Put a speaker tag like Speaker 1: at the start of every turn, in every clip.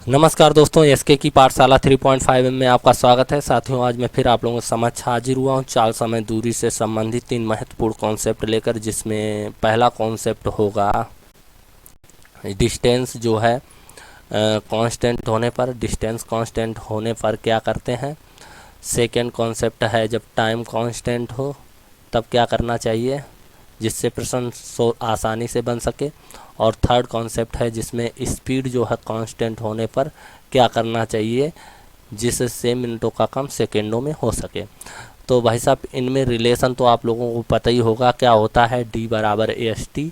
Speaker 1: नमस्कार दोस्तों, एसके की पाठशाला 3.5 में आपका स्वागत है। साथियों, आज मैं फिर आप लोगों के समक्ष हाजिर हुआ हूँ चाल समय दूरी से संबंधित 3 महत्वपूर्ण कॉन्सेप्ट लेकर, जिसमें पहला कॉन्सेप्ट होगा डिस्टेंस जो है कांस्टेंट होने पर, डिस्टेंस कांस्टेंट होने पर क्या करते हैं। सेकंड कॉन्सेप्ट है जब टाइम कांस्टेंट हो तब क्या करना चाहिए, जिससे प्रश्न आसानी से बन सके। और थर्ड कॉन्सेप्ट है जिसमें स्पीड जो है कांस्टेंट होने पर क्या करना चाहिए, जिससे मिनटों का काम सेकेंडों में हो सके। तो भाई साहब, इनमें रिलेशन तो आप लोगों को पता ही होगा क्या होता है, डी बराबर ए एस टी,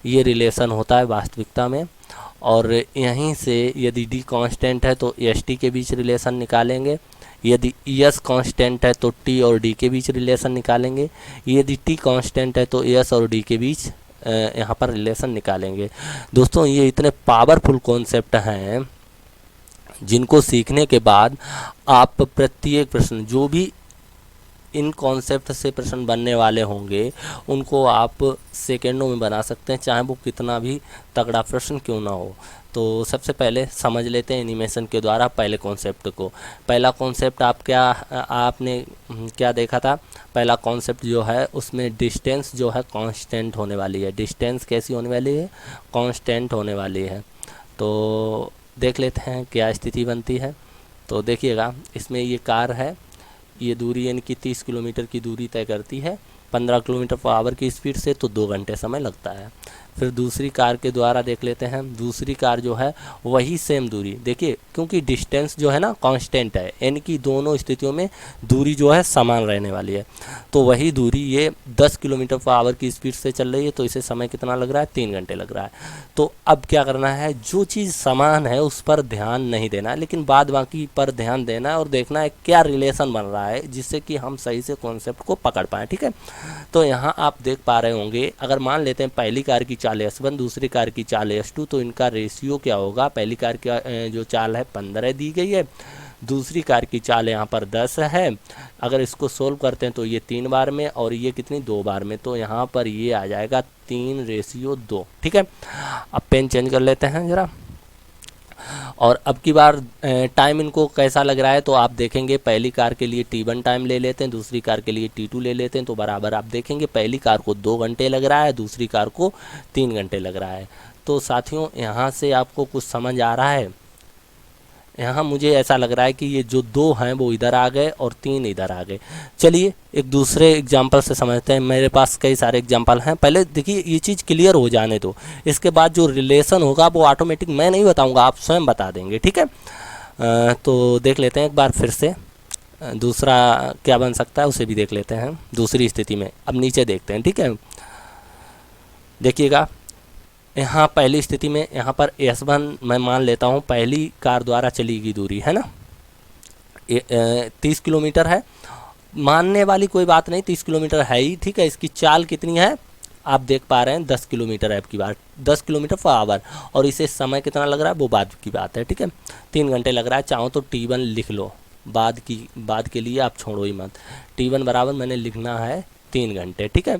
Speaker 1: ये रिलेशन होता है वास्तविकता में। और यहीं से यदि डी कांस्टेंट है तो एस टी के बीच रिलेशन निकालेंगे, यदि एस कांस्टेंट है तो टी और डी के बीच रिलेशन निकालेंगे, यदि टी कांस्टेंट है तो एस और डी के बीच यहाँ पर रिलेशन निकालेंगे। दोस्तों, ये इतने पावरफुल कॉन्सेप्ट हैं जिनको सीखने के बाद आप प्रत्येक प्रश्न, जो भी इन कॉन्सेप्ट से प्रश्न बनने वाले होंगे, उनको आप सेकेंडों में बना सकते हैं, चाहे वो कितना भी तगड़ा प्रश्न क्यों ना हो। तो सबसे पहले समझ लेते हैं एनिमेशन के द्वारा पहले कॉन्सेप्ट को। पहला कॉन्सेप्ट आपने क्या देखा था। पहला कॉन्सेप्ट जो है उसमें डिस्टेंस जो है कांस्टेंट होने वाली है। डिस्टेंस कैसी होने वाली है, कांस्टेंट होने वाली है। तो देख लेते हैं क्या स्थिति बनती है। तो देखिएगा, इसमें ये कार है, ये दूरी यानी कि 30 किलोमीटर की दूरी तय करती है 15 किलोमीटर पर आवर की स्पीड से, तो 2 घंटे समय लगता है। फिर दूसरी कार के द्वारा देख लेते हैं। दूसरी कार जो है वही सेम दूरी, देखिए क्योंकि डिस्टेंस जो है ना कांस्टेंट है, यानी कि दोनों स्थितियों में दूरी जो है समान रहने वाली है। तो वही दूरी ये 10 किलोमीटर पर आवर की स्पीड से चल रही है, तो इसे समय कितना लग रहा है, 3 घंटे लग रहा है। तो अब क्या करना है, जो चीज़ समान है उस पर ध्यान नहीं देना है, लेकिन बाद बाकी पर ध्यान देना है और देखना है क्या रिलेशन बन रहा है, जिससे कि हम सही से कॉन्सेप्ट को पकड़ पाएँ। ठीक है, तो यहाँ आप देख पा रहे होंगे, अगर मान लेते हैं पहली कार की चाल S1, दूसरी कार की चाल S2, तो इनका रेशियो क्या होगा। पहली कार की जो चाल है 15 दी गई है, दूसरी कार की चाल यहाँ पर 10 है। अगर इसको सोल्व करते हैं तो ये 3 बार में और ये कितनी 2 बार में, तो यहाँ पर ये आ जाएगा 3:2। ठीक है, अब पेन चेंज कर लेते हैं ज़रा। और अब की बार टाइम इनको कैसा लग रहा है, तो आप देखेंगे पहली कार के लिए T1 टाइम ले लेते हैं, दूसरी कार के लिए T2 ले लेते हैं, तो बराबर आप देखेंगे पहली कार को 2 घंटे लग रहा है, दूसरी कार को 3 घंटे लग रहा है। तो साथियों, यहाँ से आपको कुछ समझ आ रहा है। यहाँ मुझे ऐसा लग रहा है कि ये जो 2 हैं वो इधर आ गए और 3 इधर आ गए। चलिए एक दूसरे एग्जाम्पल से समझते हैं। मेरे पास कई सारे एग्जाम्पल हैं, पहले देखिए ये चीज़ क्लियर हो जाने दो, इसके बाद जो रिलेशन होगा वो ऑटोमेटिक मैं नहीं बताऊंगा, आप स्वयं बता देंगे। ठीक है, तो देख लेते हैं एक बार फिर से। दूसरा क्या बन सकता है उसे भी देख लेते हैं दूसरी स्थिति में। अब नीचे देखते हैं। ठीक है, देखिएगा यहाँ पहली स्थिति में यहाँ पर S1 मैं मान लेता हूँ पहली कार द्वारा चली गई दूरी है ना, 30 किलोमीटर है। मानने वाली कोई बात नहीं, 30 किलोमीटर है ही। ठीक है, इसकी चाल कितनी है आप देख पा रहे हैं, 10 किलोमीटर है अब की बार, 10 किलोमीटर पर आवर। और इसे समय कितना लग रहा है वो बाद की बात है। ठीक है, 3 घंटे लग रहा है। चाहो तो T1 लिख लो, बाद के लिए आप छोड़ो ही मत। T1 बराबर मैंने लिखना है 3 घंटे। ठीक है,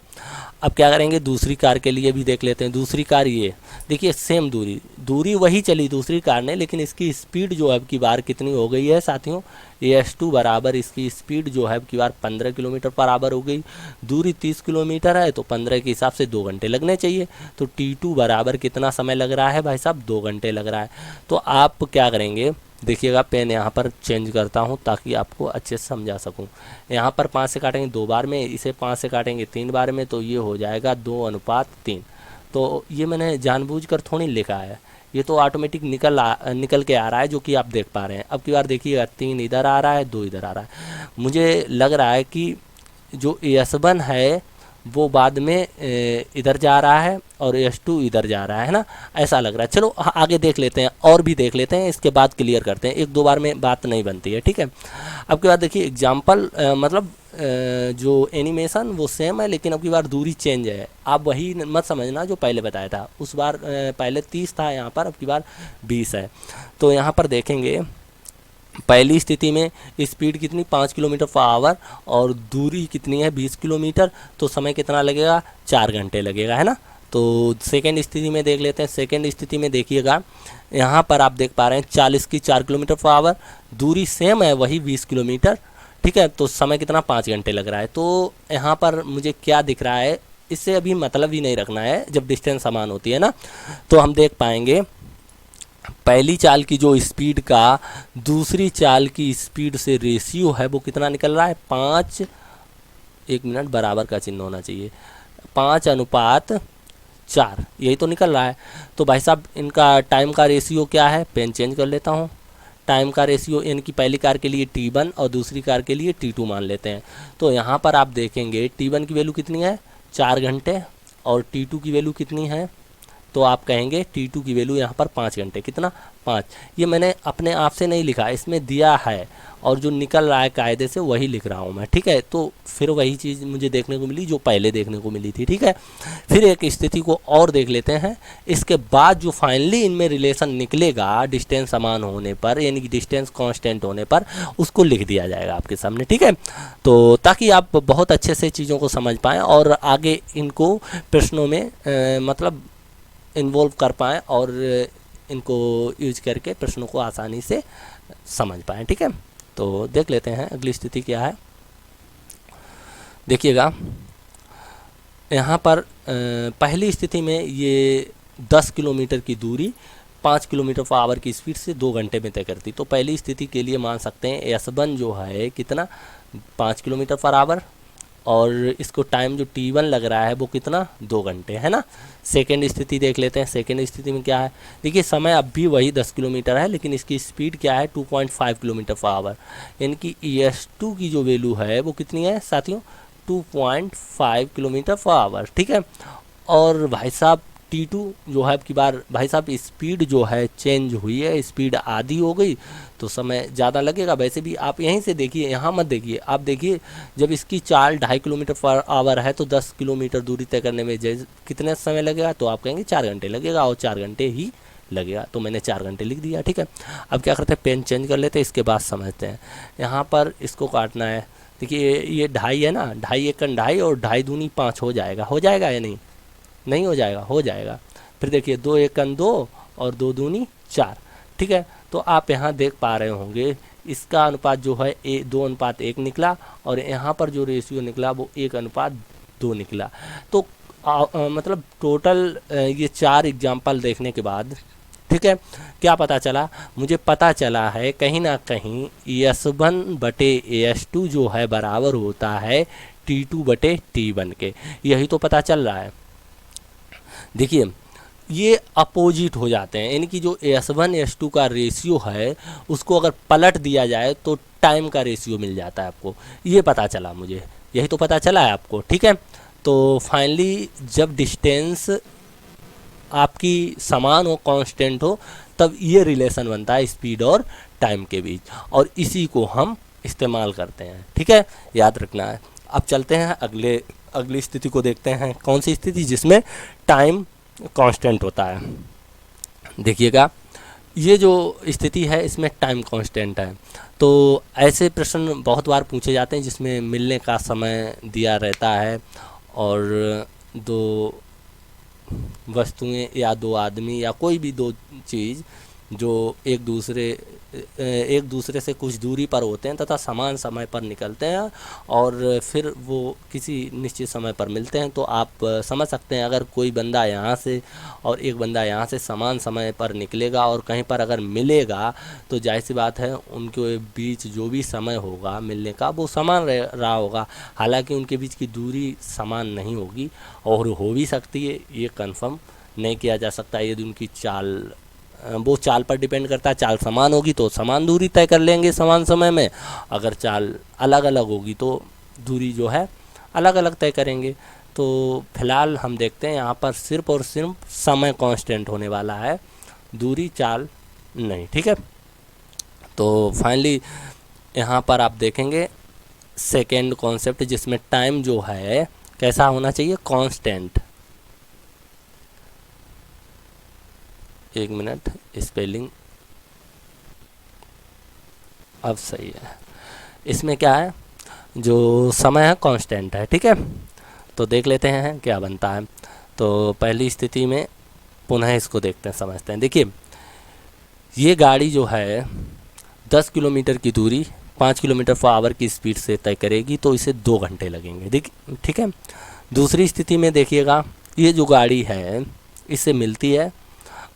Speaker 1: अब क्या करेंगे, दूसरी कार के लिए भी देख लेते हैं। दूसरी कार ये देखिए सेम दूरी वही चली दूसरी कार ने, लेकिन इसकी स्पीड जो है अब की बार कितनी हो गई है साथियों, S2 बराबर इसकी स्पीड जो है अब की बार 15 किलोमीटर पर आवर हो गई। दूरी 30 किलोमीटर है तो 15 के हिसाब से 2 घंटे लगने चाहिए। तो T2 बराबर कितना समय लग रहा है भाई साहब, 2 घंटे लग रहा है। तो आप क्या करेंगे, देखिएगा पेन यहाँ पर चेंज करता हूँ ताकि आपको अच्छे से समझा सकूँ। यहाँ पर 5 से काटेंगे 2 बार में, इसे 5 से काटेंगे 3 बार में, तो ये हो जाएगा 2:3। तो ये मैंने जानबूझकर थोड़ी लिखा है, ये तो ऑटोमेटिक निकल के आ रहा है, जो कि आप देख पा रहे हैं। अब की बार देखिएगा 3 इधर आ रहा है, 2 इधर आ रहा है। मुझे लग रहा है कि जो S1 है वो बाद में इधर जा रहा है और S2 इधर जा रहा है ना, ऐसा लग रहा है। चलो आगे देख लेते हैं और भी देख लेते हैं, इसके बाद क्लियर करते हैं, 1-2 बार में बात नहीं बनती है। ठीक है, अब की बात देखिए एग्जाम्पल, मतलब जो एनिमेशन वो सेम है, लेकिन अब की बार दूरी चेंज है। आप वही मत समझना जो पहले बताया था, उस बार पहले 30 था यहाँ पर, अब की बार 20 है। तो यहाँ पर देखेंगे पहली स्थिति में स्पीड कितनी 5 किलोमीटर पर आवर और दूरी कितनी है 20 किलोमीटर, तो समय कितना लगेगा, 4 घंटे लगेगा है ना। तो सेकेंड स्थिति में देख लेते हैं। सेकेंड स्थिति में देखिएगा, यहाँ पर आप देख पा रहे हैं 40 की 4 किलोमीटर पर आवर, दूरी सेम है वही 20 किलोमीटर, ठीक है। तो समय कितना 5 घंटे लग रहा है। तो यहाँ पर मुझे क्या दिख रहा है, इससे अभी मतलब ही नहीं रखना है जब डिस्टेंस समान होती है ना। तो हम देख पाएंगे पहली चाल की जो स्पीड का दूसरी चाल की स्पीड से रेशियो है वो कितना निकल रहा है, 5, 1 मिनट बराबर का चिन्ह होना चाहिए, 5:4, यही तो निकल रहा है। तो भाई साहब इनका टाइम का रेशियो क्या है, पेन चेंज कर लेता हूँ। टाइम का रेशियो इनकी पहली कार के लिए T1 और दूसरी कार के लिए T2 मान लेते हैं। तो यहाँ पर आप देखेंगे T1 की वैल्यू कितनी है, 4 घंटे, और T2 की वैल्यू कितनी है, तो आप कहेंगे T2 की वैल्यू यहाँ पर 5 घंटे, कितना 5। ये मैंने अपने आप से नहीं लिखा, इसमें दिया है और जो निकल रहा है कायदे से वही लिख रहा हूँ मैं, ठीक है। तो फिर वही चीज़ मुझे देखने को मिली जो पहले देखने को मिली थी, ठीक है। फिर एक स्थिति को और देख लेते हैं। इसके बाद जो फाइनली इनमें रिलेशन निकलेगा डिस्टेंस समान होने पर, यानी कि डिस्टेंस कांस्टेंट होने पर, उसको लिख दिया जाएगा आपके सामने, ठीक है। तो ताकि आप बहुत अच्छे से चीज़ों को समझ पाएँ और आगे इनको प्रश्नों में मतलब इन्वॉल्व कर पाएँ और इनको यूज करके प्रश्नों को आसानी से समझ पाएँ, ठीक है। तो देख लेते हैं अगली स्थिति क्या है। देखिएगा यहाँ पर पहली स्थिति में ये 10 किलोमीटर की दूरी 5 किलोमीटर पर आवर की स्पीड से 2 घंटे में तय करती। तो पहली स्थिति के लिए मान सकते हैं S1 जो है कितना, 5 किलोमीटर पर आवर, और इसको टाइम जो T1 लग रहा है वो कितना, 2 घंटे, है ना। सेकेंड स्थिति देख लेते हैं। सेकेंड स्थिति में क्या है, देखिए समय अब भी वही 10 किलोमीटर है, लेकिन इसकी स्पीड क्या है, 2.5 किलोमीटर पर आवर, यानी कि ES2 की जो वैल्यू है वो कितनी है साथियों, 2.5 किलोमीटर पर आवर, ठीक है। और भाई साहब T2 जो है अब की बार भाई साहब स्पीड जो है चेंज हुई है, स्पीड आधी हो गई तो समय ज़्यादा लगेगा। वैसे भी आप यहीं से देखिए, यहाँ मत देखिए, आप देखिए जब इसकी चाल 2.5 किलोमीटर पर आवर है तो 10 किलोमीटर दूरी तय करने में कितने समय लगेगा, तो आप कहेंगे 4 घंटे लगेगा, और 4 घंटे ही लगेगा। तो मैंने 4 घंटे लिख दिया, ठीक है। अब क्या करते हैं, पेन चेंज कर लेते हैं, इसके बाद समझते हैं। यहाँ पर इसको काटना है। देखिए ये 2.5 है ना, 2.5 एकन 2.5 और 2.5 दूनी 5 हो जाएगा, हो जाएगा या नहीं, नहीं हो जाएगा, हो जाएगा। फिर देखिए 2 एकन 2 और 2 दूनी 4, ठीक है। तो आप यहाँ देख पा रहे होंगे इसका अनुपात जो है 2:1 निकला, और यहाँ पर जो रेशियो निकला वो 1:2 निकला। तो मतलब टोटल ये 4 एग्जाम्पल देखने के बाद, ठीक है, क्या पता चला, मुझे पता चला है कहीं ना कहीं S1/S2 जो है बराबर होता है T2/T1 के, यही तो पता चल रहा है। देखिए ये अपोजिट हो जाते हैं, यानी कि जो S1 S2 का रेशियो है उसको अगर पलट दिया जाए तो टाइम का रेशियो मिल जाता है आपको, ये पता चला मुझे, यही तो पता चला है आपको, ठीक है। तो फाइनली जब डिस्टेंस आपकी समान हो, कांस्टेंट हो, तब ये रिलेशन बनता है स्पीड और टाइम के बीच, और इसी को हम इस्तेमाल करते हैं, ठीक है, याद रखना है। अब चलते हैं अगली स्थिति को देखते हैं। कौन सी स्थिति, जिसमें टाइम कांस्टेंट होता है। देखिएगा ये जो स्थिति है इसमें टाइम कांस्टेंट है। तो ऐसे प्रश्न बहुत बार पूछे जाते हैं जिसमें मिलने का समय दिया रहता है, और 2 वस्तुएं या 2 आदमी या कोई भी 2 चीज़ जो एक दूसरे से कुछ दूरी पर होते हैं तथा समान समय पर निकलते हैं, और फिर वो किसी निश्चित समय पर मिलते हैं। तो आप समझ सकते हैं अगर कोई बंदा यहाँ से और एक बंदा यहाँ से समान समय पर निकलेगा और कहीं पर अगर मिलेगा तो जाहिर सी बात है उनके बीच जो भी समय होगा मिलने का वो समान रहा होगा। हालांकि उनके बीच की दूरी समान नहीं होगी, और हो भी सकती है, ये कंफर्म नहीं किया जा सकता। यदि उनकी वो चाल पर डिपेंड करता है, चाल समान होगी तो समान दूरी तय कर लेंगे समान समय में, अगर चाल अलग अलग होगी तो दूरी जो है अलग अलग तय करेंगे। तो फिलहाल हम देखते हैं यहाँ पर सिर्फ और सिर्फ समय कांस्टेंट होने वाला है, दूरी चाल नहीं, ठीक है। तो फाइनली यहाँ पर आप देखेंगे सेकेंड कॉन्सेप्ट, जिसमें टाइम जो है कैसा होना चाहिए, कांस्टेंट। 1 मिनट, स्पेलिंग अब सही है। इसमें क्या है, जो समय है कांस्टेंट है, ठीक है। तो देख लेते हैं क्या बनता है। तो पहली स्थिति में पुनः इसको देखते हैं, समझते हैं। देखिए ये गाड़ी जो है 10 किलोमीटर की दूरी 5 किलोमीटर पर आवर की स्पीड से तय करेगी, तो इसे 2 घंटे लगेंगे। देखिए ठीक है। दूसरी स्थिति में देखिएगा, ये जो गाड़ी है इससे मिलती है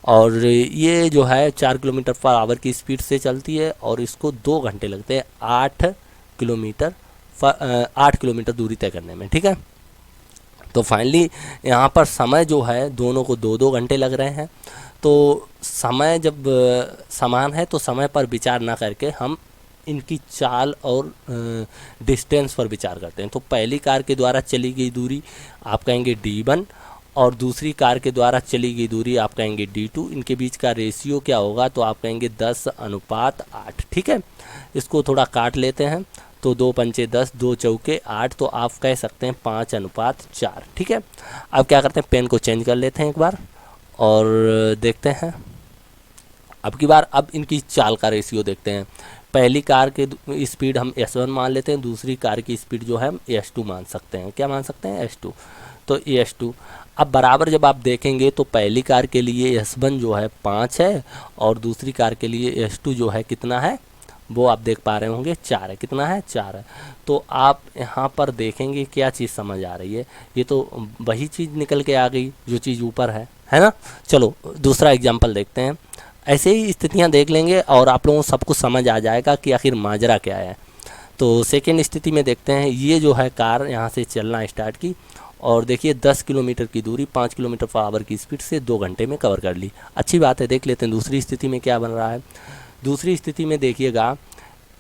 Speaker 1: और ये जो है 4 किलोमीटर पर आवर की स्पीड से चलती है और इसको 2 घंटे लगते हैं 8 किलोमीटर दूरी तय करने में। ठीक है। तो फाइनली यहाँ पर समय जो है दोनों को 2-2 घंटे लग रहे हैं। तो समय जब समान है तो समय पर विचार ना करके हम इनकी चाल और डिस्टेंस पर विचार करते हैं। तो पहली कार के द्वारा चली गई दूरी आप कहेंगे d1 और दूसरी कार के द्वारा चली गई दूरी आप कहेंगे d2। इनके बीच का रेशियो क्या होगा, तो आप कहेंगे 10:8। ठीक है। इसको थोड़ा काट लेते हैं, तो 2 पंचे 10, 2 चौके 8, तो आप कह सकते हैं 5:4। ठीक है। अब क्या करते हैं, पेन को चेंज कर लेते हैं एक बार और देखते हैं अब की बार। अब इनकी चाल का रेशियो देखते हैं। पहली कार के स्पीड हम s1 मान लेते हैं, दूसरी कार की स्पीड जो है हम s2 मान सकते हैं। क्या मान सकते हैं, s2। तो s2 अब बराबर जब आप देखेंगे तो पहली कार के लिए s1 जो है 5 है और दूसरी कार के लिए s2 जो है कितना है, वो आप देख पा रहे होंगे 4 है। कितना है, 4 है। तो आप यहाँ पर देखेंगे क्या चीज़ समझ आ रही है, ये तो वही चीज़ निकल के आ गई जो चीज़ ऊपर है ना। चलो दूसरा एग्जाम्पल देखते हैं। ऐसे ही स्थितियाँ देख लेंगे और आप लोगों को सब कुछ समझ आ जाएगा कि आखिर माजरा क्या है। तो सेकेंड स्थिति में देखते हैं, ये जो है कार यहाँ से चलना स्टार्ट की और देखिए 10 किलोमीटर की दूरी 5 किलोमीटर पर आवर की स्पीड से 2 घंटे में कवर कर ली। अच्छी बात है। देख लेते हैं दूसरी स्थिति में क्या बन रहा है। दूसरी स्थिति में देखिएगा,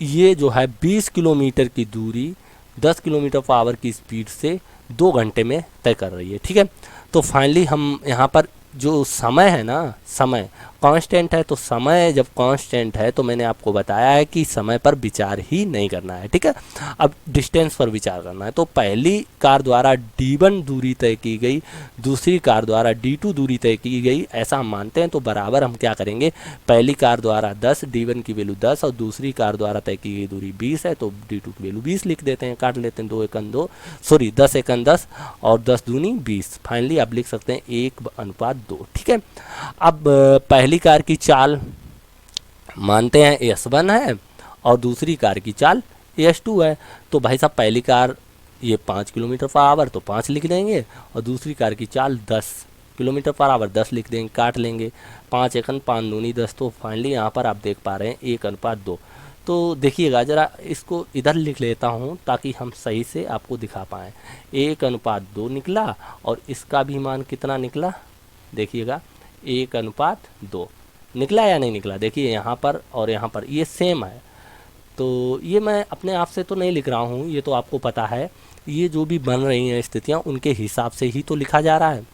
Speaker 1: ये जो है 20 किलोमीटर की दूरी 10 किलोमीटर पर आवर की स्पीड से 2 घंटे में तय कर रही है। ठीक है। तो फाइनली हम यहाँ पर जो समय है ना, समय कांस्टेंट है, तो समय जब कांस्टेंट है तो मैंने आपको बताया है कि समय पर विचार ही नहीं करना है। ठीक है। अब डिस्टेंस पर विचार करना है। तो पहली कार द्वारा d1 दूरी तय की गई, दूसरी कार द्वारा d2 दूरी तय की गई, ऐसा हम मानते हैं। तो बराबर हम क्या करेंगे, पहली कार द्वारा 10, d1 की वैल्यू 10 और दूसरी कार द्वारा तय की गई दूरी 20 है, तो d2 की वैल्यू 20 लिख देते हैं, काट लेते हैं। 2 एकन 2, सॉरी 10 एकन 10 और 10 दूनी 20। फाइनली आप लिख सकते हैं 1:2। ठीक है। अब पहली कार की चाल मानते हैं s1 है और दूसरी कार की चाल s2 है। तो भाई साहब पहली कार ये 5 किलोमीटर पर आवर तो 5 लिख देंगे और दूसरी कार की चाल 10 किलोमीटर पर आवर 10 लिख देंगे, काट लेंगे। 5 एकन 5 दूनी 10। तो फाइनली यहाँ पर आप देख पा रहे हैं 1:2। तो देखिएगा ज़रा इसको इधर लिख लेता हूँ ताकि हम सही से आपको दिखा पाएँ। 1:2 निकला और इसका भी मान कितना निकला, देखिएगा 1:2 निकला या नहीं निकला। देखिए यहाँ पर और यहाँ पर ये सेम है। तो ये मैं अपने आप से तो नहीं लिख रहा हूँ, ये तो आपको पता है। ये जो भी बन रही हैं स्थितियाँ उनके हिसाब से ही तो लिखा जा रहा है।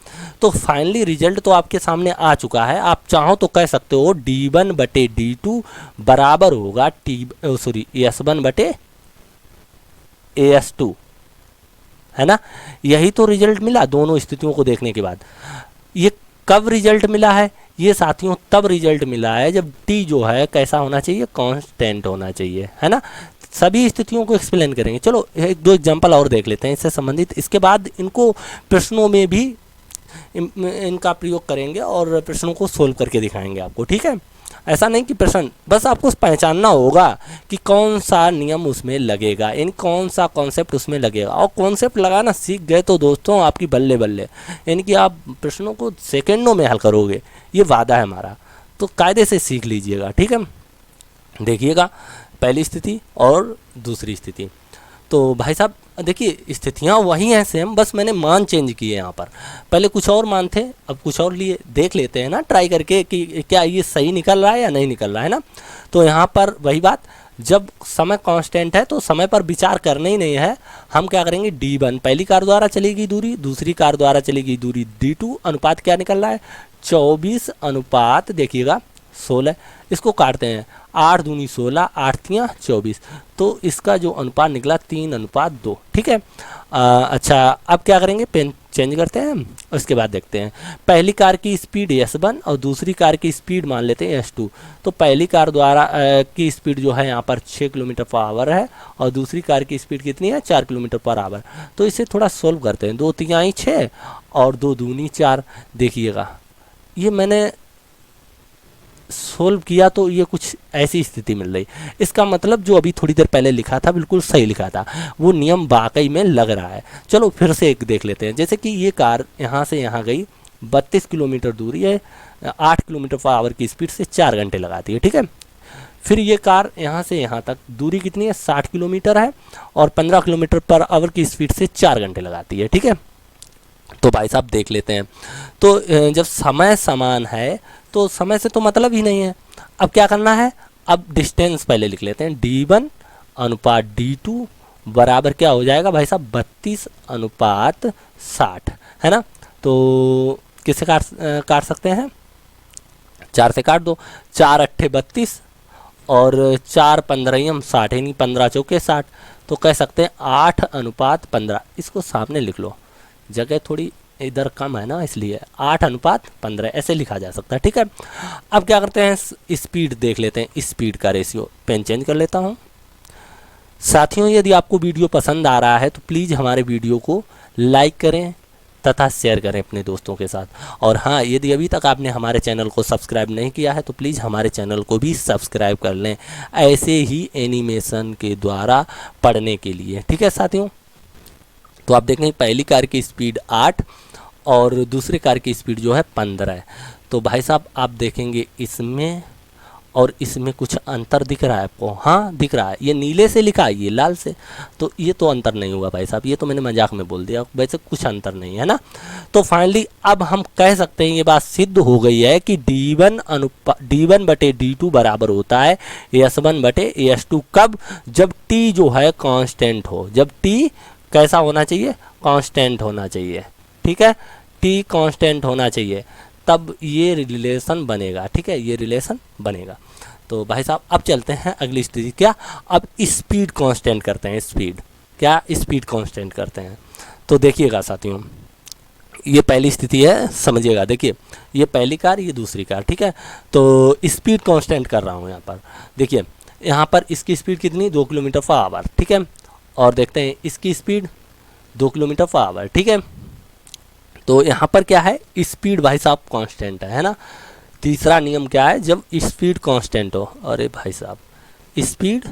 Speaker 1: तो फाइनली रिजल्ट तो आपके सामने आ चुका है। आप चाहो तो कह सकते हो d1/d2 बराबर होगा s1/as2, है ना। यही तो रिजल्ट मिला दोनों स्थितियों को देखने के बाद। ये कब रिजल्ट मिला है, ये साथियों तब रिजल्ट मिला है जब t जो है कैसा होना चाहिए, कांस्टेंट होना चाहिए, है ना। सभी स्थितियों को एक्सप्लेन करेंगे। चलो 1-2 एग्जांपल और देख लेते हैं इससे संबंधित। इसके बाद इनको प्रश्नों में भी इनका प्रयोग करेंगे और प्रश्नों को सोल्व करके दिखाएंगे आपको। ठीक है। ऐसा नहीं कि प्रश्न, बस आपको पहचानना होगा कि कौन सा नियम उसमें लगेगा, यानी कौन सा कॉन्सेप्ट उसमें लगेगा। और कॉन्सेप्ट लगाना सीख गए तो दोस्तों आपकी बल्ले बल्ले, यानी कि आप प्रश्नों को सेकंडों में हल करोगे, ये वादा है हमारा। तो कायदे से सीख लीजिएगा। ठीक है। देखिएगा पहली स्थिति और दूसरी स्थिति। तो भाई साहब देखिए स्थितियाँ वही हैं सेम, बस मैंने मान चेंज किए यहाँ पर। पहले कुछ और मान थे, अब कुछ और लिए। देख लेते हैं ना ट्राई करके कि क्या ये सही निकल रहा है या नहीं निकल रहा है ना। तो यहाँ पर वही बात, जब समय कांस्टेंट है तो समय पर विचार करना ही नहीं है। हम क्या करेंगे, d1 पहली कार द्वारा चली गई दूरी, दूसरी कार द्वारा चली गई दूरी d2, अनुपात क्या निकल रहा है 24 देखिएगा 16। इसको काटते हैं, 8 दूनी 16, 8 तियाँ 24। तो इसका जो अनुपात निकला 3:2। ठीक है। अच्छा अब क्या करेंगे, पेन चेंज करते हैं हम, उसके बाद देखते हैं। पहली कार की स्पीड S1 और दूसरी कार की स्पीड मान लेते हैं S2। तो पहली कार द्वारा की स्पीड जो है यहाँ पर 6 किलोमीटर पर आवर है और दूसरी कार की स्पीड कितनी है 4 किलोमीटर पर आवर। तो इसे थोड़ा सोल्व करते हैं। 2 तिहाई 6 और 2 दूनी 4। देखिएगा ये मैंने सोल्व किया तो ये कुछ ऐसी स्थिति मिल रही। इसका मतलब जो अभी थोड़ी देर पहले लिखा था बिल्कुल सही लिखा था, वो नियम वाकई में लग रहा है। चलो फिर से एक देख लेते हैं। जैसे कि ये कार यहाँ से यहाँ गई, 32 किलोमीटर दूरी है, 8 किलोमीटर पर आवर की स्पीड से 4 घंटे लगाती है, ठीक है। फिर ये कार यहाँ से यहाँ तक दूरी कितनी है 60 किलोमीटर है और 15 किलोमीटर पर आवर की स्पीड से 4 घंटे लगाती है, ठीक है। तो भाई साहब देख लेते हैं। तो जब समय समान है तो समय से तो मतलब ही नहीं है। अब क्या करना है, अब डिस्टेंस पहले लिख लेते हैं। D1 अनुपात D2 बराबर क्या हो जाएगा भाई साहब 32 अनुपात 60, है ना। तो किससे काट सकते हैं, 4 से काट दो। 4 अट्ठे 32 और 4 15 60, यानी 15 चौके 60। तो कह सकते हैं 8 अनुपात 15। इसको सामने लिख लो, जगह थोड़ी इधर कम है ना, इसलिए 8 अनुपात 15 ऐसे लिखा जा सकता है, ठीक है। अब क्या करते हैं, स्पीड देख लेते हैं। स्पीड का रेशियो पेन चेंज कर लेता हूँ। साथियों यदि आपको वीडियो पसंद आ रहा है तो प्लीज़ हमारे वीडियो को लाइक करें तथा शेयर करें अपने दोस्तों के साथ। और हाँ, यदि अभी तक आपने हमारे चैनल को सब्सक्राइब नहीं किया है तो प्लीज़ हमारे चैनल को भी सब्सक्राइब कर लें, ऐसे ही एनिमेशन के द्वारा पढ़ने के लिए, ठीक है साथियों। तो आप देखेंगे पहली कार की स्पीड 8 और दूसरी कार की स्पीड जो है 15 है। तो भाई साहब आप देखेंगे इसमें और इसमें कुछ अंतर दिख रहा है आपको, हाँ दिख रहा है। ये नीले से लिखा है, ये लाल से, तो ये तो अंतर नहीं होगा भाई साहब, ये तो मैंने मजाक में बोल दिया, वैसे कुछ अंतर नहीं है ना। तो फाइनली अब हम कह सकते हैं ये बात सिद्ध हो गई है कि D1 बटे D2 बराबर होता है S1 बटे S2। कब, जब T जो है कांस्टेंट हो। जब T कैसा होना चाहिए, कांस्टेंट होना चाहिए, ठीक है। T कांस्टेंट होना चाहिए, तब ये रिलेशन बनेगा, ठीक है, ये रिलेशन बनेगा। तो भाई साहब अब चलते हैं अगली स्थिति। क्या, अब स्पीड कांस्टेंट करते हैं। स्पीड क्या, स्पीड कांस्टेंट करते हैं। तो देखिएगा साथियों, ये पहली स्थिति है, समझिएगा। देखिए ये पहली कार, ये दूसरी कार, ठीक है। तो स्पीड कांस्टेंट कर रहा हूँ यहाँ पर। देखिए यहाँ पर इसकी स्पीड कितनी, 2 किलोमीटर पर आवर, ठीक है। और देखते हैं इसकी स्पीड 2 किलोमीटर पर आवर, ठीक है। तो यहाँ पर क्या है, स्पीड भाई साहब कांस्टेंट है ना। तीसरा नियम क्या है, जब स्पीड कांस्टेंट हो। अरे भाई साहब स्पीड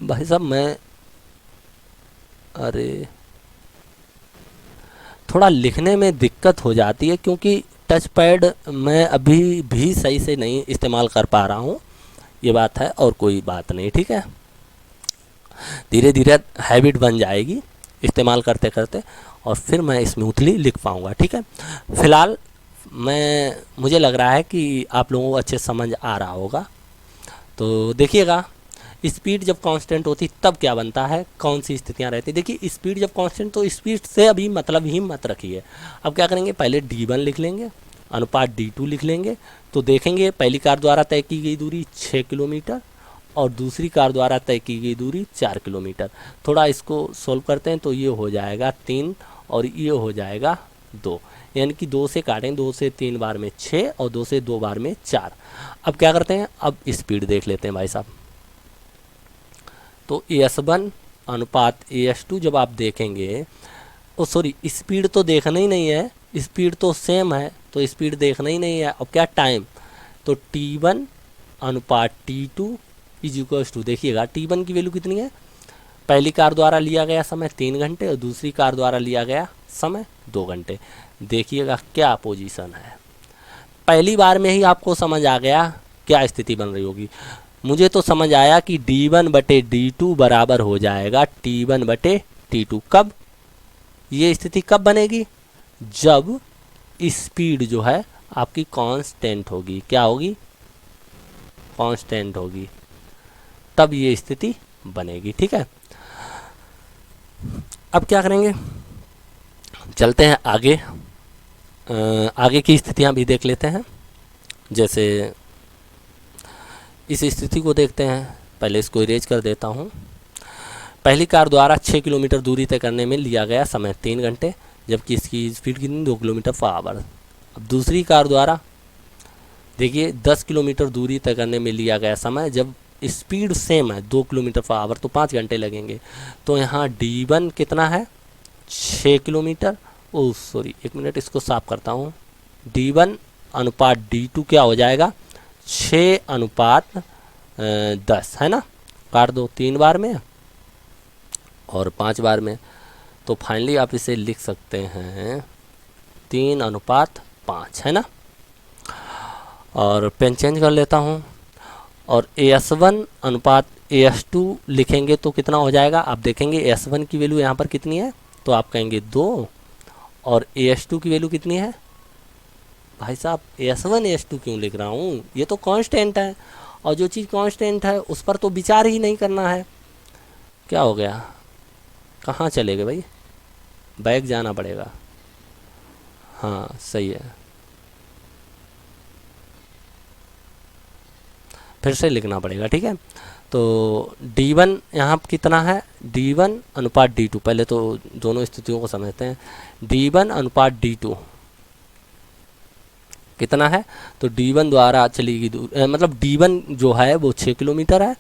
Speaker 1: भाई साहब मैं, अरे थोड़ा लिखने में दिक्कत हो जाती है क्योंकि टच पैड मैं अभी भी सही से नहीं इस्तेमाल कर पा रहा हूँ, ये बात है और कोई बात नहीं, ठीक है। धीरे धीरे हैबिट बन जाएगी इस्तेमाल करते करते और फिर मैं स्मूथली लिख पाऊँगा, ठीक है। फ़िलहाल मुझे लग रहा है कि आप लोगों को अच्छे समझ आ रहा होगा। तो देखिएगा स्पीड जब कांस्टेंट होती तब क्या बनता है, कौन सी स्थितियाँ रहती। देखिए स्पीड जब कांस्टेंट, तो स्पीड से अभी मतलब ही मत रखिए। अब क्या करेंगे, पहले D1 लिख लेंगे अनुपात D2 लिख लेंगे। तो देखेंगे पहली कार द्वारा तय की गई दूरी 6 किलोमीटर और दूसरी कार द्वारा तय की गई दूरी 4 किलोमीटर। थोड़ा इसको सोल्व करते हैं तो ये हो जाएगा 3 और ये हो जाएगा 2, यानी कि 2 से काटें, 2 से 3 बार में 6 और 2 से 2 बार में 4। अब क्या करते हैं, अब स्पीड देख लेते हैं भाई साहब। तो S1 अनुपात S2 जब आप देखेंगे, ओ सॉरी स्पीड तो देखना ही नहीं है, स्पीड तो सेम है, तो स्पीड देखना ही नहीं है। अब क्या, टाइम, तो T1 अनुपात T2 इज इक्वल्स टू, देखिएगा T1 की वैल्यू कितनी है, पहली कार द्वारा लिया गया समय 3 घंटे और दूसरी कार द्वारा लिया गया समय 2 घंटे। देखिएगा क्या पोजीशन है, पहली बार में ही आपको समझ आ गया क्या स्थिति बन रही होगी। मुझे तो समझ आया कि D1 बटे D2 बराबर हो जाएगा T1 बटे T2। कब, ये स्थिति कब बनेगी, जब स्पीड जो है आपकी कांस्टेंट होगी। क्या होगी, कांस्टेंट होगी, तब ये स्थिति बनेगी, ठीक है। अब क्या करेंगे, चलते हैं आगे, आगे की स्थितियां भी देख लेते हैं। जैसे इस स्थिति को देखते हैं, पहले इसको इरेज कर देता हूं। पहली कार द्वारा 6 किलोमीटर दूरी तय करने में लिया गया समय 3 घंटे, जबकि इसकी स्पीड कितनी 2 किलोमीटर पर आवर। अब दूसरी कार द्वारा देखिए 10 किलोमीटर दूरी तय करने में लिया गया समय, जब स्पीड सेम है 2 किलोमीटर पर आवर, तो 5 घंटे लगेंगे। तो यहाँ D1 कितना है 6 किलोमीटर, ओ सॉरी 1 मिनट इसको साफ करता हूँ। D1 अनुपात D2 क्या हो जाएगा 6 अनुपात 10 है ना, काट दो 3 बार में और 5 बार में, तो फाइनली आप इसे लिख सकते हैं 3 अनुपात 5 है ना। और पेन चेंज कर लेता हूँ और AS1 अनुपात AS2 लिखेंगे तो कितना हो जाएगा, आप देखेंगे AS1 की वैल्यू यहाँ पर कितनी है, तो आप कहेंगे 2, और AS2 की वैल्यू कितनी है, भाई साहब AS1 AS2 क्यों लिख रहा हूँ, ये तो कांस्टेंट है, और जो चीज़ कांस्टेंट है उस पर तो विचार ही नहीं करना है। क्या हो गया, कहाँ चले गए भाई, बैक जाना पड़ेगा, हाँ सही है, फिर से लिखना पड़ेगा, ठीक है। तो D1 यहाँ कितना है, D1 अनुपात D2, पहले तो दोनों स्थितियों को समझते हैं। D1 अनुपात D2 कितना है, तो D1 द्वारा चली गई दूरी मतलब D1 जो है वो 6 किलोमीटर है,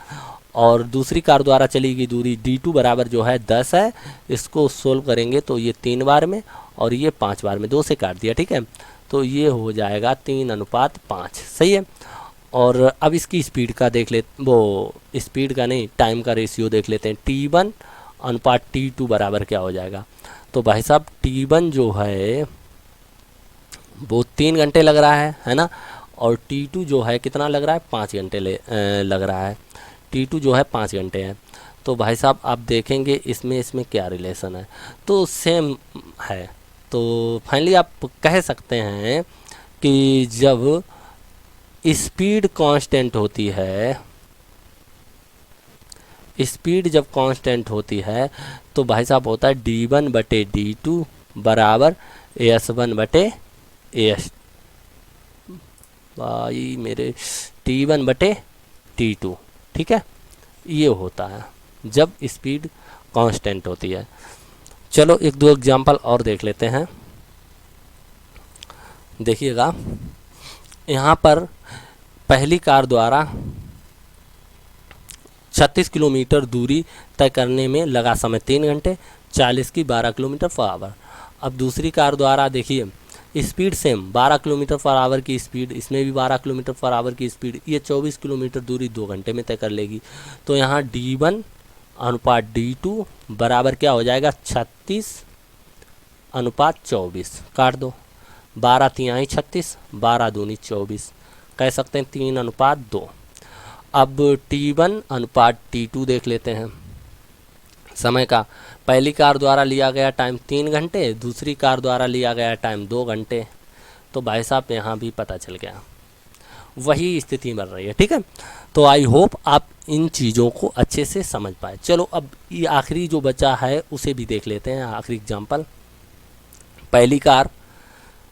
Speaker 1: और दूसरी कार द्वारा चली गई दूरी D2 बराबर जो है 10 है। इसको सोल्व करेंगे तो ये 3 बार में और ये 5 बार में, 2 से काट दिया, ठीक है। तो ये हो जाएगा 3 अनुपात 5, सही है। और अब इसकी स्पीड का देख ले, वो स्पीड का नहीं टाइम का रेशियो देख लेते हैं। T1 अनुपात T2 बराबर क्या हो जाएगा, तो भाई साहब T1 जो है वो 3 घंटे लग रहा है ना, और T2 जो है कितना लग रहा है 5 घंटे लग रहा है, T2 जो है 5 घंटे है। तो भाई साहब आप देखेंगे इसमें क्या रिलेशन है, तो सेम है। तो फाइनली आप कह सकते हैं कि जब स्पीड कांस्टेंट होती है, स्पीड जब कांस्टेंट होती है तो भाई साहब होता है D1 बटे D2 बराबर AS1 बटे AS, भाई मेरे T1 बटे T2, ठीक है, ये होता है जब स्पीड कांस्टेंट होती है। चलो एक दो एग्जांपल और देख लेते हैं। देखिएगा यहाँ पर पहली कार द्वारा 36 किलोमीटर दूरी तय करने में लगा समय 3 घंटे, 40 की 12 किलोमीटर पर आवर। अब दूसरी कार द्वारा देखिए speed same 12 kilometre per hour की स्पीड, इसमें भी 12 किलोमीटर पर आवर की स्पीड, ये 24 किलोमीटर दूरी 2 घंटे में तय कर लेगी। तो यहाँ D1 अनुपात D2 बराबर क्या हो जाएगा 36 अनुपात 24, काट दो 12 तिहाई 36, 12 दूनी 24, कह सकते हैं 3 अनुपात 2। अब T1 अनुपात T2 देख लेते हैं। समय का पहली कार द्वारा लिया गया टाइम 3 घंटे, दूसरी कार द्वारा लिया गया टाइम 2 घंटे। तो भाई साहब यहाँ भी पता चल गया, वही स्थिति बन रही है, ठीक है। तो आई होप आप इन चीज़ों को अच्छे से समझ पाए। चलो अब ये आखिरी जो बचा है उसे भी देख लेते हैं, आखिरी एग्जाम्पल। पहली कार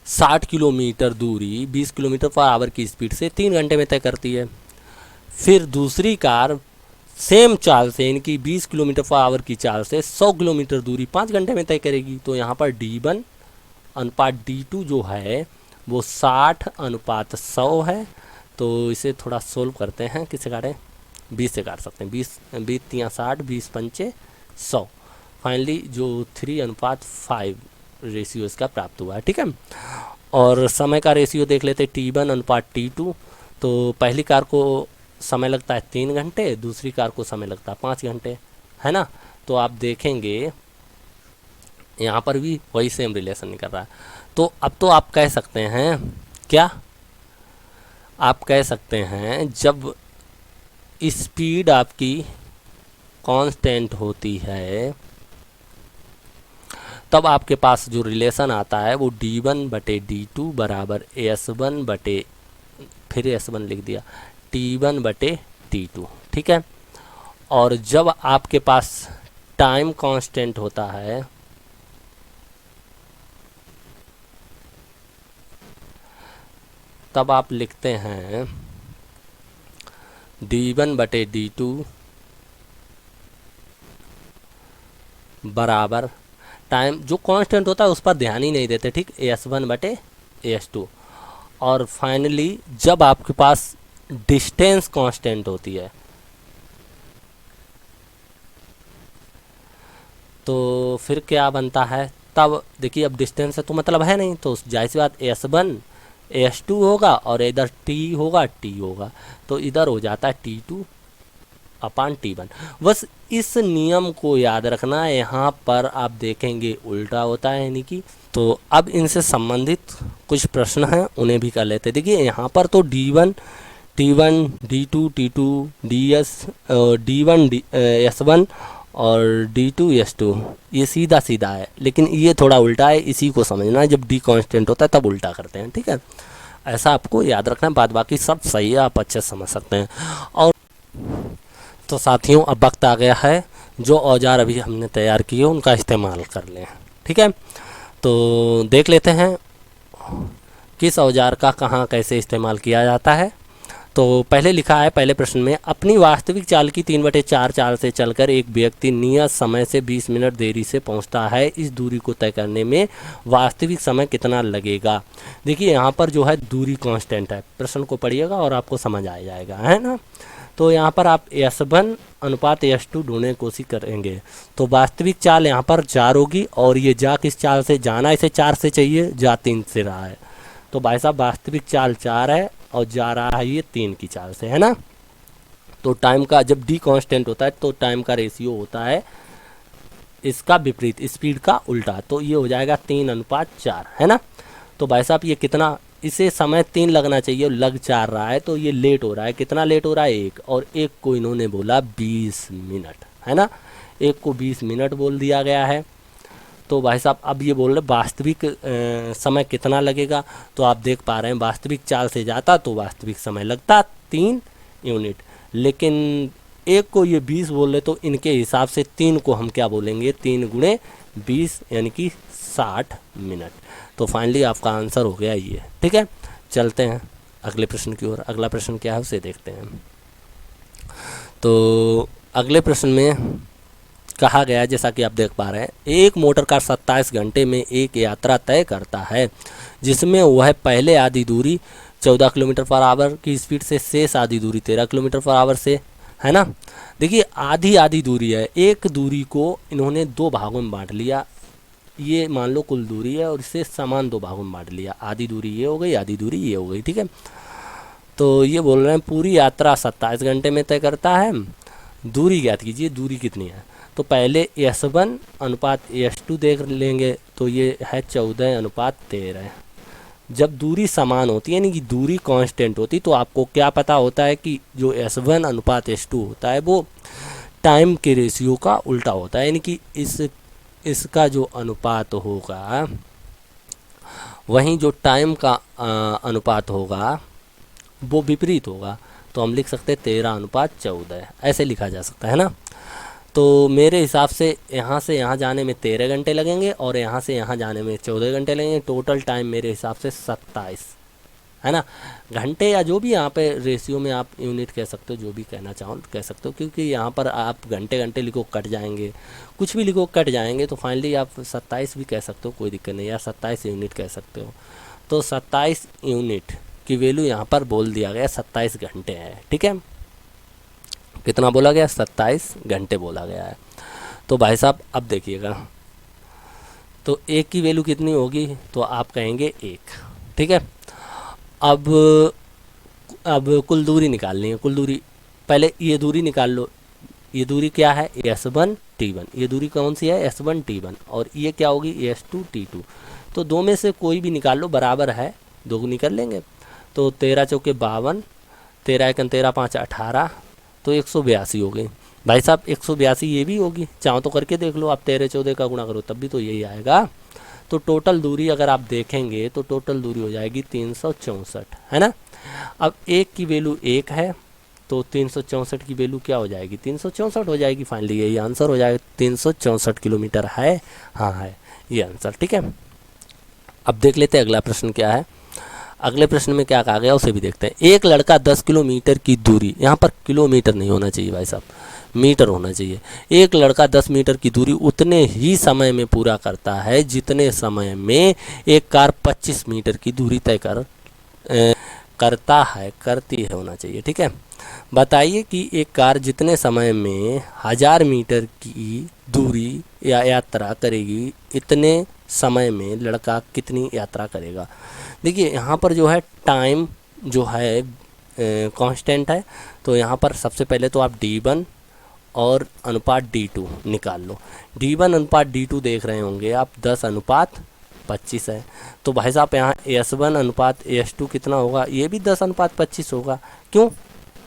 Speaker 1: 60 किलोमीटर दूरी 20 किलोमीटर पर आवर की स्पीड से 3 घंटे में तय करती है। फिर दूसरी कार सेम चाल से, इनकी 20 किलोमीटर पर आवर की चाल से 100 किलोमीटर दूरी 5 घंटे में तय करेगी। तो यहाँ पर D1 अनुपात D2 जो है वो 60 अनुपात 100 है। तो इसे थोड़ा सोल्व करते हैं, किसे काटें 20 से काट सकते हैं, 20 तियाँ 60, 20 पंचे 100, फाइनली जो 3 अनुपात 5 रेशियो इसका प्राप्त हुआ है, ठीक है। और समय का रेशियो देख लेते हैं T1 अनुपात T2। तो पहली कार को समय लगता है 3 घंटे, दूसरी कार को समय लगता है 5 घंटे, है ना। तो आप देखेंगे यहाँ पर भी वही सेम रिलेशन निकल रहा है। तो अब तो आप कह सकते हैं क्या, आप कह सकते हैं जब स्पीड आपकी कांस्टेंट होती है तब आपके पास जो रिलेशन आता है वो D1 बटे D2 बराबर AS1 बटे, फिर AS1 लिख दिया, T1 बटे T2, ठीक है। और जब आपके पास टाइम कांस्टेंट होता है तब आप लिखते हैं D1 बटे D2 बराबर टाइम जो कांस्टेंट होता है उस पर ध्यान ही नहीं देते, ठीक, S1/S2। और फाइनली जब आपके पास डिस्टेंस कांस्टेंट होती है तो फिर क्या बनता है, तब देखिए अब डिस्टेंस है तो मतलब है नहीं, तो जाहिर सी बात S1/S2 होगा और इधर T होगा T होगा, तो इधर हो जाता है T2/T1। बस इस नियम को याद रखना है, यहाँ पर आप देखेंगे उल्टा होता है यानी कि। तो अब इनसे संबंधित कुछ प्रश्न हैं उन्हें भी कर लेते हैं। देखिए यहाँ पर तो D1 T1 D2 T2 DS D1 S1 और D2 S2 ये सीधा सीधा है, लेकिन ये थोड़ा उल्टा है, इसी को समझना है। जब D कांस्टेंट होता है तब उल्टा करते हैं, ठीक है, ऐसा आपको याद रखना है। बाद बाकी सब सही है, आप अच्छे से समझ सकते हैं। और तो साथियों अब वक्त आ गया है जो औजार अभी हमने तैयार किए उनका इस्तेमाल कर लें, ठीक है। तो देख लेते हैं किस औजार का कहाँ कैसे इस्तेमाल किया जाता है। तो पहले लिखा है पहले प्रश्न में, अपनी वास्तविक चाल की 3/4 चाल से चलकर एक व्यक्ति नियत समय से 20 मिनट देरी से पहुंचता है, इस दूरी को तय करने में वास्तविक समय कितना लगेगा। देखिए यहाँ पर जो है दूरी कांस्टेंट है, प्रश्न को पढ़िएगा और आपको समझ आ जाएगा, है ना। तो यहाँ पर आप S1/S2 ढूंढने की कोशिश करेंगे तो वास्तविक चाल यहाँ पर 4 होगी, और ये जा किस चाल से, जाना इसे 4 से चाहिए, जा 3 से रहा है, तो भाई साहब वास्तविक चाल 4 है और जा रहा है ये 3 की चाल से, है ना। तो टाइम का जब D कांस्टेंट होता है तो टाइम का रेशियो होता है इसका विपरीत, स्पीड का उल्टा, तो ये हो जाएगा 3/4, है ना। तो भाई साहब ये कितना, इसे समय 3 लगना चाहिए, लग 4 रहा है, तो ये लेट हो रहा है, कितना लेट हो रहा है 1, और 1 को इन्होंने बोला 20 मिनट, है ना, 1 को 20 मिनट बोल दिया गया है। तो भाई साहब अब ये बोल रहे वास्तविक समय कितना लगेगा, तो आप देख पा रहे हैं वास्तविक चाल से जाता तो वास्तविक समय लगता 3 यूनिट, लेकिन 1 को ये 20 बोल रहे तो इनके हिसाब से 3 को हम क्या बोलेंगे, 3 × 20 यानी कि 60 मिनट। तो फाइनली आपका आंसर हो गया ये, ठीक है। चलते हैं अगले प्रश्न की ओर। अगला प्रश्न क्या है उसे देखते हैं। तो अगले प्रश्न में कहा गया है, जैसा कि आप देख पा रहे हैं, एक मोटर कार 27 घंटे में एक यात्रा तय करता है जिसमें वह पहले आधी दूरी 14 किलोमीटर/आवर की स्पीड से, शेष आधी दूरी 13 किलोमीटर/आवर से, है ना। देखिए आधी आधी दूरी है, एक दूरी को इन्होंने 2 भागों में बांट लिया, ये मान लो कुल दूरी है और इसे समान 2 भागों में बांट लिया, आधी दूरी ये हो गई, आधी दूरी ये हो गई, ठीक है। तो ये बोल रहे हैं पूरी यात्रा 27 घंटे में तय करता है, दूरी ज्ञात कीजिए, दूरी कितनी है। तो पहले S1/S2 देख लेंगे, तो ये है 14/13। जब दूरी समान होती है यानी कि दूरी कांस्टेंट होती, तो आपको क्या पता होता है कि जो S1/S2 होता है वो टाइम के रेशियो का उल्टा होता है, यानी कि इसका जो अनुपात होगा वहीं जो टाइम का अनुपात होगा वो विपरीत होगा। तो हम लिख सकते हैं 13/14, ऐसे लिखा जा सकता है ना। तो मेरे हिसाब से यहाँ जाने में 13 घंटे लगेंगे और यहाँ से यहाँ जाने में 14 घंटे लगेंगे, टोटल टाइम मेरे हिसाब से 27, है ना। घंटे या जो भी यहाँ पे रेशियो में आप यूनिट कह सकते हो, जो भी कहना चाहो कह सकते हो, क्योंकि यहाँ पर आप घंटे घंटे लिखो कट जाएंगे, कुछ भी लिखो कट जाएंगे, तो फाइनली आप 27 भी कह सकते हो, कोई दिक्कत नहीं, या 27 यूनिट कह सकते हो। तो 27 यूनिट की वैल्यू यहाँ पर बोल दिया गया 27 घंटे है, ठीक है। कितना बोला गया, 27 घंटे बोला गया है। तो भाई साहब अब देखिएगा, तो 1 की वैल्यू कितनी होगी, तो आप कहेंगे 1, ठीक है। अब कुल दूरी निकालनी है, कुल दूरी पहले ये दूरी निकाल लो, ये दूरी क्या है, S1/T1, ये दूरी कौन सी है, S1/T1, और ये क्या होगी, S2/T2। तो 2 में से कोई भी निकाल लो, बराबर है, 2 को निकल लेंगे। तो 13 चौके 52, 13 एकन 13 5 18, तो 182 हो गई। भाई साहब 182 ये भी होगी, चाहो तो करके देख लो आप, 13 14 का गुणा करो तब भी तो यही आएगा। तो टोटल दूरी अगर आप देखेंगे तो टोटल दूरी हो जाएगी 364, है ना। अब 1 की वैल्यू 1 है, तो 364 की वैल्यू क्या हो जाएगी, 364 हो जाएगी। फाइनली यही आंसर हो जाएगा, 364 किलोमीटर है, हाँ है ये आंसर, ठीक है। अब देख लेते हैं अगला प्रश्न क्या है। अगले प्रश्न में क्या कहा गया उसे भी देखते हैं। एक लड़का 10 किलोमीटर की दूरी, यहाँ पर किलोमीटर नहीं होना चाहिए भाई साहब, मीटर होना चाहिए। एक लड़का 10 मीटर की दूरी उतने ही समय में पूरा करता है जितने समय में एक कार 25 मीटर की दूरी तय करती है होना चाहिए। ठीक है, बताइए कि एक कार जितने समय में 1000 मीटर की दूरी या यात्रा करेगी, इतने समय में लड़का कितनी यात्रा करेगा। देखिए यहाँ पर जो है टाइम जो है कांस्टेंट है, तो यहाँ पर सबसे पहले तो आप D1 और अनुपात D2 निकाल लो। D1 अनुपात D2 देख रहे होंगे आप 10:25 है। तो भाई साहब यहाँ S1 अनुपात S2 कितना होगा, ये भी 10:25 होगा। क्यों?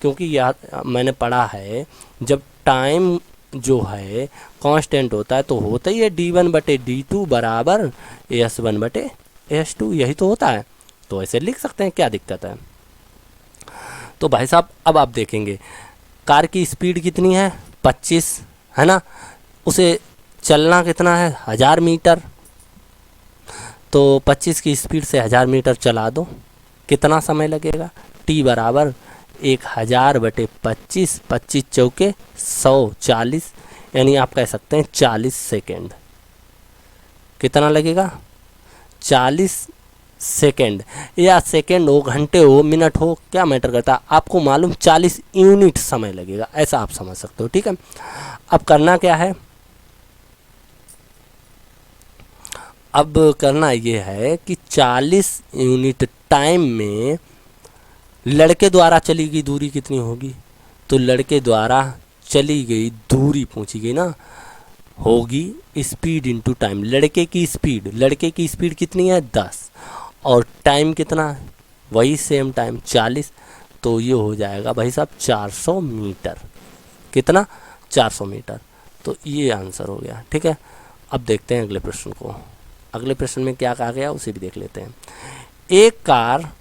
Speaker 1: क्योंकि यह मैंने पढ़ा है जब टाइम जो है कांस्टेंट होता है तो होता ही है D1/D2 बराबर S1/S2, यही तो होता है। तो ऐसे लिख सकते हैं, क्या दिक्कत है। तो भाई साहब अब आप देखेंगे कार की स्पीड कितनी है 25 है ना, उसे चलना कितना है 1000 मीटर। तो 25 की स्पीड से 1000 मीटर चला दो, कितना समय लगेगा। T बराबर 1000/25, 25 चौके 140, यानी आप कह सकते हैं 40 सेकेंड। कितना लगेगा 40 सेकेंड, या सेकेंड हो, घंटे हो, मिनट हो, क्या मैटर करता, आपको मालूम 40 यूनिट समय लगेगा, ऐसा आप समझ सकते हो। ठीक है, अब करना क्या है, अब करना ये है कि 40 यूनिट टाइम में लड़के द्वारा चली गई दूरी कितनी होगी। तो लड़के द्वारा चली गई दूरी पूछी गई ना, होगी स्पीड इनटू टाइम। लड़के की स्पीड कितनी है 10, और टाइम कितना है वही सेम टाइम 40। तो ये हो जाएगा भाई साहब 400 मीटर। कितना 400 मीटर। तो ये आंसर हो गया। ठीक है, अब देखते हैं अगले प्रश्न को। अगले प्रश्न में क्या कहा गया उसे भी देख लेते हैं। एक कार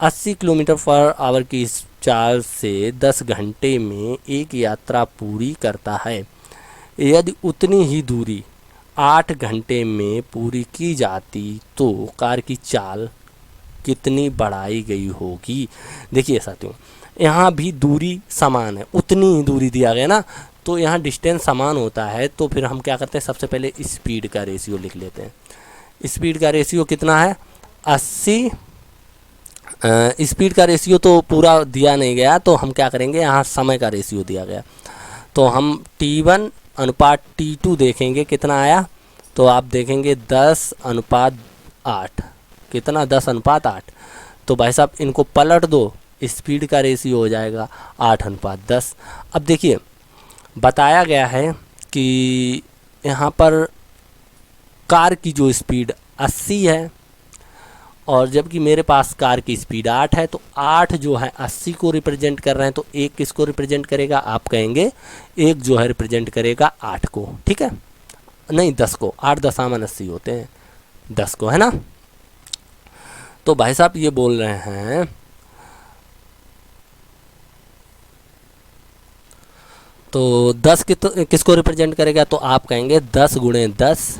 Speaker 1: 80 किलोमीटर पर आवर की चाल से 10 घंटे में एक यात्रा पूरी करता है। यदि उतनी ही दूरी 8 घंटे में पूरी की जाती तो कार की चाल कितनी बढ़ाई गई होगी। देखिए साथियों, यहाँ भी दूरी समान है, उतनी ही दूरी दिया गया ना, तो यहाँ डिस्टेंस समान होता है। तो फिर हम क्या करते हैं, सबसे पहले स्पीड का रेशियो लिख लेते हैं। स्पीड का रेशियो कितना है 80। स्पीड का रेशियो तो पूरा दिया नहीं गया, तो हम क्या करेंगे, यहाँ समय का रेशियो दिया गया, तो हम T1 अनुपात T2 देखेंगे कितना आया। तो आप देखेंगे 10:8। कितना 10:8। तो भाई साहब इनको पलट दो, स्पीड का रेशियो हो जाएगा 8:10। अब देखिए बताया गया है कि यहाँ पर कार की जो स्पीड 80 है, और जबकि मेरे पास कार की स्पीड 8 है, तो 8 जो है 80 को रिप्रेजेंट कर रहे हैं, तो एक किसको रिप्रेजेंट करेगा, आप कहेंगे एक जो है रिप्रेजेंट करेगा 8 को। ठीक है, नहीं 10 को, 8 दशामन 80 होते हैं, 10 को, है ना। तो भाई साहब ये बोल रहे हैं तो 10 किसको रिप्रेजेंट करेगा, तो आप कहेंगे 10 × 10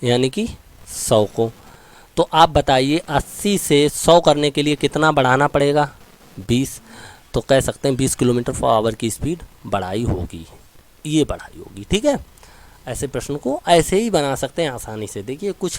Speaker 1: यानी कि 100 को। तो आप बताइए 80 से 100 करने के लिए कितना बढ़ाना पड़ेगा 20। तो कह सकते हैं 20 किलोमीटर पर आवर की स्पीड बढ़ाई होगी, ये बढ़ाई होगी। ठीक है, ऐसे प्रश्न को ऐसे ही बना सकते हैं आसानी से। देखिए कुछ